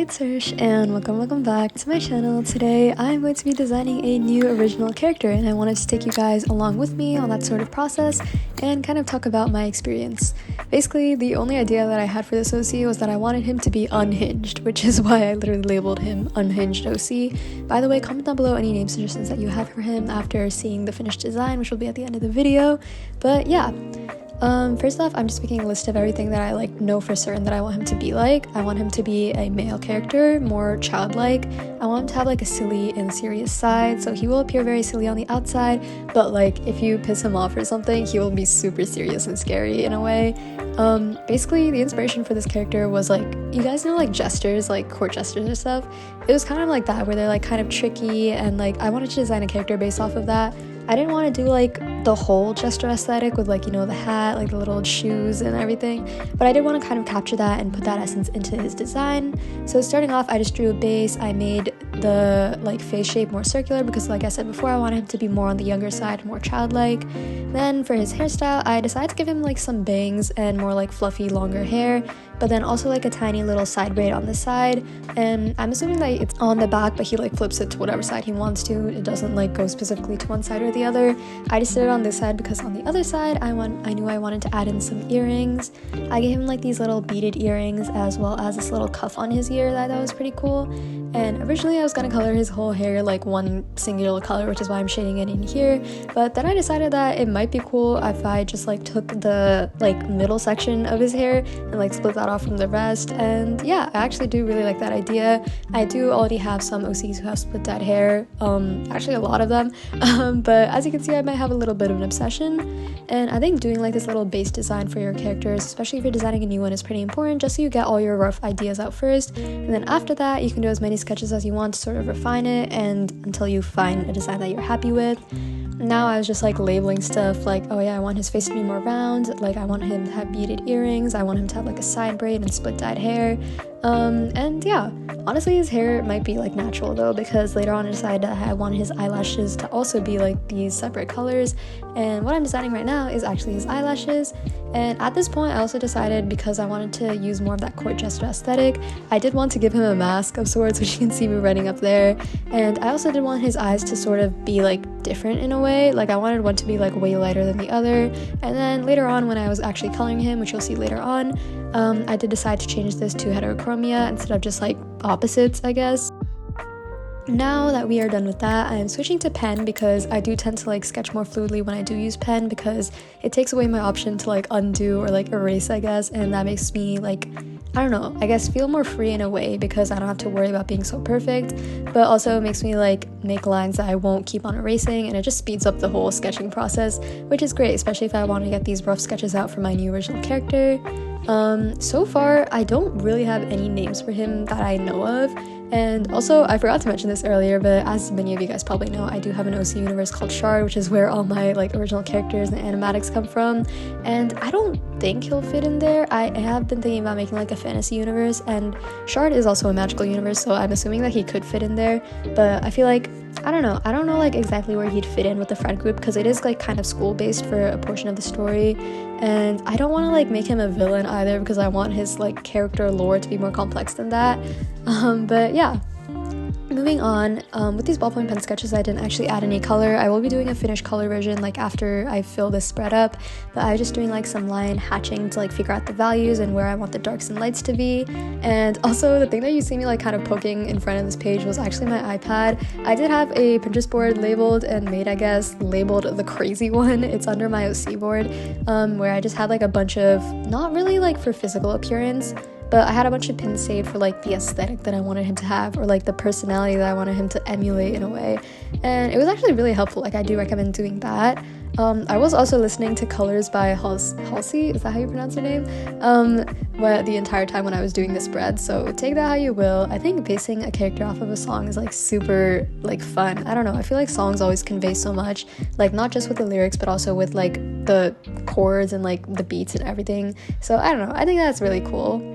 it's Sersh and welcome back to my channel. Today I'm going to be designing a new original character and I wanted to take you guys along with me on that sort of process and kind of talk about my experience. Basically, the only idea that I had for this OC was that I wanted him to be unhinged, which is why I literally labeled him Unhinged OC. By the way, comment down below any name suggestions that you have for him after seeing the finished design, which will be at the end of the video. But yeah. First off, I'm just making a list of everything that I know for certain that I want him to be like. I want him to be a male character, more childlike. I want him to have a silly and serious side, so he will appear very silly on the outside, but if you piss him off or something, he will be super serious and scary in a way. Basically, the inspiration for this character was you guys know gestures, court gestures and stuff. It was kind of like that, where they're kind of tricky, and I wanted to design a character based off of that. I didn't want to do the whole gesture aesthetic with the hat, the little shoes and everything, but I did want to kind of capture that and put that essence into his design. So starting off, I just drew a base. I made the face shape more circular because like I said before, I wanted him to be more on the younger side, more childlike. Then for his hairstyle, I decided to give him some bangs and more fluffy longer hair, but then also a tiny little side braid on the side, and I'm assuming that it's on the back, but he flips it to whatever side he wants to. It doesn't go specifically to one side or the other. I just did it on this side because on the other side I knew I wanted to add in some earrings. I gave him these little beaded earrings as well as this little cuff on his ear that I thought was pretty cool. And originally I was gonna color his whole hair one singular color, which is why I'm shading it in here, but then I decided that it might be cool if I just took the middle section of his hair and split that off from the rest. And yeah, I actually do really like that idea. I do already have some OCs who have split dyed hair, actually a lot of them, but as you can see, I might have a little bit of an obsession, and I think doing this little base design for your characters, especially if you're designing a new one, is pretty important, just so you get all your rough ideas out first, and then after that you can do as many sketches as you want to sort of refine it and until you find a design that you're happy with. Now I was just labeling stuff oh yeah, I want his face to be more round, I want him to have beaded earrings, I want him to have a side braid and split dyed hair, and yeah, honestly his hair might be natural though, because later on I decided that I want his eyelashes to also be these separate colors, and what I'm designing right now is actually his eyelashes. And at this point I also decided, because I wanted to use more of that court gesture aesthetic, I did want to give him a mask of sorts, which you can see me writing up there, and I also did want his eyes to sort of be different in a way. I wanted one to be way lighter than the other, and then later on when I was actually coloring him, which you'll see later on, I did decide to change this to heterochromia instead of just opposites, I guess. Now that we are done with that, I am switching to pen because I do tend to sketch more fluidly when I do use pen, because it takes away my option to undo or erase, I guess, and that makes me I don't know, I guess feel more free in a way, because I don't have to worry about being so perfect, but also makes me make lines that I won't keep on erasing, and it just speeds up the whole sketching process, which is great, especially if I want to get these rough sketches out for my new original character. So far I don't really have any names for him that I know of. And also, I forgot to mention this earlier, but as many of you guys probably know, I do have an OC universe called Shard, which is where all my original characters and animatics come from, and I don't think he'll fit in there. I have been thinking about making a fantasy universe, and Shard is also a magical universe, so I'm assuming that he could fit in there, but I feel I don't know exactly where he'd fit in with the friend group, because it is kind of school based for a portion of the story, and I don't want to make him a villain either, because I want his character lore to be more complex than that. But yeah, moving on, with these ballpoint pen sketches I didn't actually add any color. I will be doing a finished color version after I fill this spread up, but I was just doing some line hatching to figure out the values and where I want the darks and lights to be. And also the thing that you see me kind of poking in front of this page was actually my iPad. I did have a Pinterest board labeled and made, I guess, labeled the crazy one. It's under my OC board, where I just had a bunch of, not really for physical appearance, but I had a bunch of pins saved for the aesthetic that I wanted him to have, or the personality that I wanted him to emulate in a way, and it was actually really helpful. I do recommend doing that. I was also listening to Colors by Halsey, is that how you pronounce her name? The entire time when I was doing this spread, so take that how you will. I think basing a character off of a song is super fun. I don't know, I feel songs always convey so much, not just with the lyrics but also with the chords and the beats and everything. So I don't know, I think that's really cool.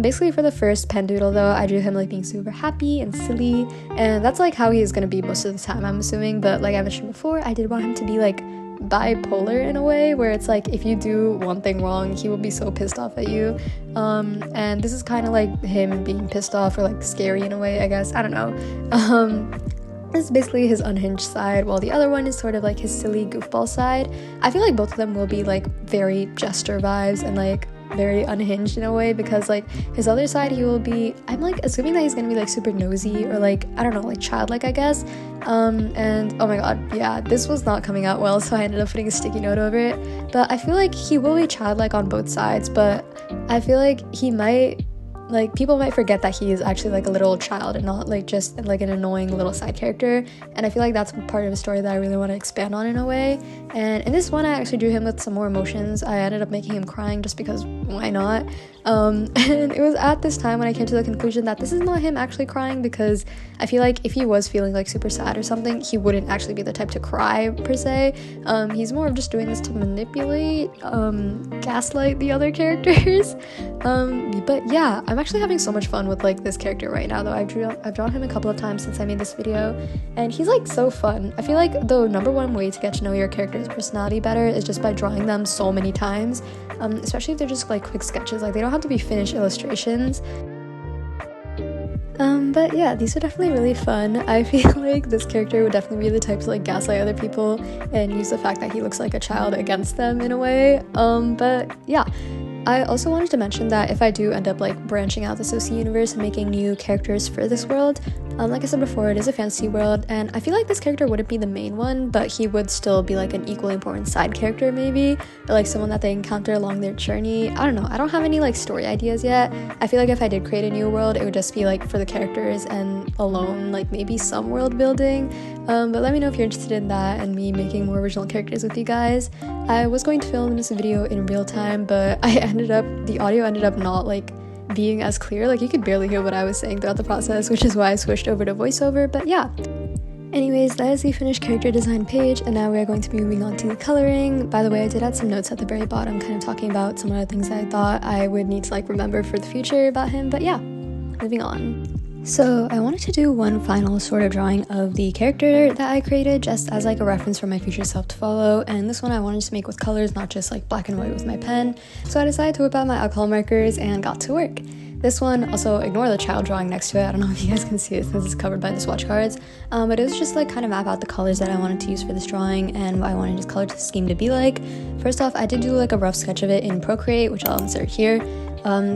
Basically for the first pen doodle though, I drew him being super happy and silly, and that's how he is gonna be most of the time, I'm assuming, but like I mentioned before, I did want him to be bipolar in a way, where it's like if you do one thing wrong, he will be so pissed off at you. And this is kind of like him being pissed off, or like scary in a way, I guess. I don't know. This is basically his unhinged side, while the other one is sort of like his silly goofball side. I feel like both of them will be like very jester vibes and like very unhinged in a way, because like his other side, he will be, I'm like assuming that he's gonna be like super nosy, or like, I don't know, like childlike, I guess. And oh my god, yeah, this was not coming out well, so I ended up putting a sticky note over it. But I feel like he will be childlike on both sides, but I feel like he might, like, people might forget that he is actually like a literal child and not like just like an annoying little side character. And I feel like that's part of the story that I really want to expand on in a way. And in this one, I actually drew him with some more emotions. I ended up making him crying just because why not? And it was at this time when I came to the conclusion that this is not him actually crying, because I feel like if he was feeling like super sad or something, he wouldn't actually be the type to cry per se. He's more of just doing this to manipulate, gaslight the other characters. But yeah, I'm actually having so much fun with like this character right now, though. I've drawn him a couple of times since I made this video, and he's like so fun. I feel like the number one way to get to know your character's personality better is just by drawing them so many times, especially if they're just like quick sketches. Like, they don't have to be finished illustrations. But yeah, these are definitely really fun. I feel like this character would definitely be the type to like gaslight other people and use the fact that he looks like a child against them in a way. But yeah, I also wanted to mention that if I do end up like branching out the Soci universe and making new characters for this world, like I said before, it is a fantasy world, and I feel like this character wouldn't be the main one, but he would still be like an equally important side character maybe, or like someone that they encounter along their journey. I don't know, I don't have any like story ideas yet. I feel like if I did create a new world, it would just be like for the characters and alone, like maybe some world building. But let me know if you're interested in that and me making more original characters with you guys. I was going to film this video in real time, but the audio ended up not like being as clear. Like, you could barely hear what I was saying throughout the process, which is why I switched over to voiceover. But yeah, anyways, that is the finished character design page, and now we are going to be moving on to the coloring. By the way, I did add some notes at the very bottom kind of talking about some of the things that I thought I would need to like remember for the future about him. But yeah, moving on. So I wanted to do one final sort of drawing of the character that I created, just as like a reference for my future self to follow, and this one I wanted to make with colors, not just like black and white with my pen. So I decided to whip out my alcohol markers and got to work. This one, also ignore the child drawing next to it, I don't know if you guys can see it since it's covered by the swatch cards, but it was just like kind of map out the colors that I wanted to use for this drawing and what I wanted this color scheme to be like. First off, I did do like a rough sketch of it in Procreate, which I'll insert here,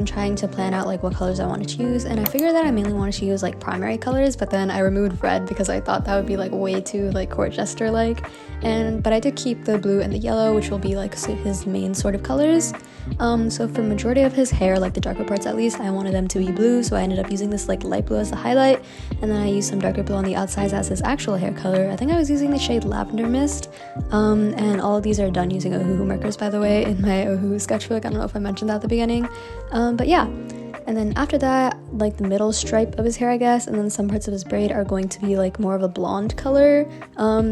trying to plan out like what colors I wanted to use, and I figured that I mainly wanted to use like primary colors, but then I removed red because I thought that would be like way too like court jester like, but I did keep the blue and the yellow, which will be like his main sort of colors. So for majority of his hair, like the darker parts at least, I wanted them to be blue, so I ended up using this like light blue as the highlight, and then I used some darker blue on the outsides as his actual hair color. I think I was using the shade Lavender Mist, and all of these are done using Ohuhu markers, by the way, in my Ohuhu sketchbook. I don't know if I mentioned that at the beginning, but yeah. And then after that, like the middle stripe of his hair, I guess, and then some parts of his braid are going to be like more of a blonde color.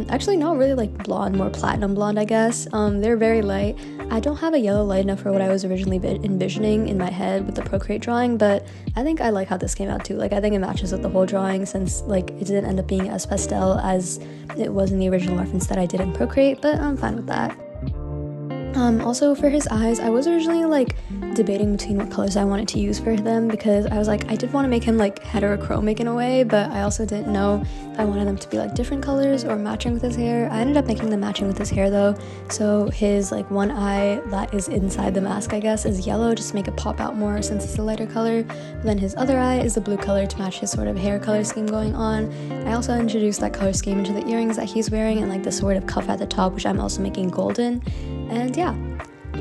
Actually not really like blonde, more platinum blonde, I guess. They're very light. I don't have a yellow light enough for what I was originally envisioning in my head with the Procreate drawing, but I think I like how this came out too. Like, I think it matches with the whole drawing, since like it didn't end up being as pastel as it was in the original reference that I did in Procreate, but I'm fine with that. Also for his eyes, I was originally like debating between what colors I wanted to use for them, because I was like, I did want to make him like heterochromic in a way, but I also didn't know if I wanted them to be like different colors or matching with his hair. I ended up making them matching with his hair though, so his like one eye that is inside the mask, I guess, is yellow just to make it pop out more since it's a lighter color. But then his other eye is the blue color to match his sort of hair color scheme going on. I also introduced that color scheme into the earrings that he's wearing and like the sort of cuff at the top, which I'm also making golden. And yeah,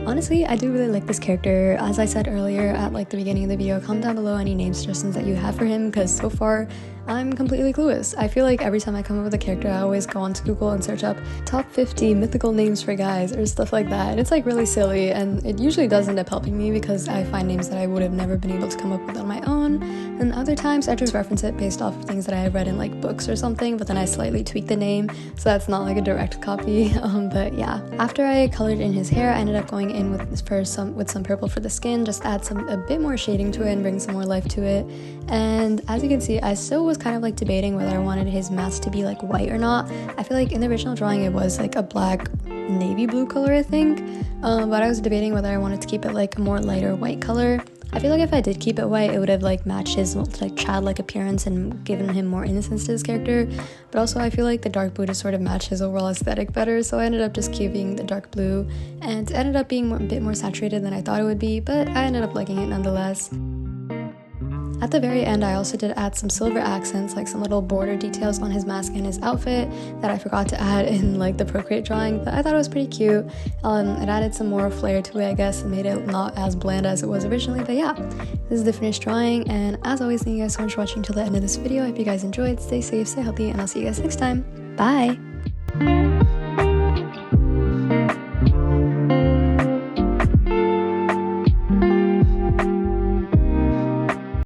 honestly, I do really like this character. As I said earlier at like the beginning of the video, comment down below any name suggestions that you have for him, because so far I'm completely clueless. I feel like every time I come up with a character, I always go onto Google and search up top 50 mythical names for guys or stuff like that. And it's like really silly, and it usually does end up helping me because I find names that I would have never been able to come up with on my own. And other times I just reference it based off of things that I have read in like books or something, but then I slightly tweak the name, so that's not like a direct copy. But yeah, after I colored in his hair, I ended up going in with some purple for the skin, just add a bit more shading to it and bring some more life to it. And as you can see, I still was kind of like debating whether I wanted his mask to be like white or not. I feel like in the original drawing it was like a black navy blue color, I think, but I was debating whether I wanted to keep it like a more lighter white color. I feel like if I did keep it white, it would have like matched his like childlike appearance and given him more innocence to his character. But also I feel like the dark blue just sort of matched his overall aesthetic better, so I ended up just keeping the dark blue, and it ended up being a bit more saturated than I thought it would be, but I ended up liking it nonetheless. At the very end, I also did add some silver accents, like some little border details on his mask and his outfit that I forgot to add in like the Procreate drawing, but I thought it was pretty cute. It added some more flair to it, I guess, and made it not as bland as it was originally. But yeah, this is the finished drawing, and as always, thank you guys so much for watching till the end of this video. I hope you guys enjoyed. Stay safe, stay healthy, and I'll see you guys next time. Bye!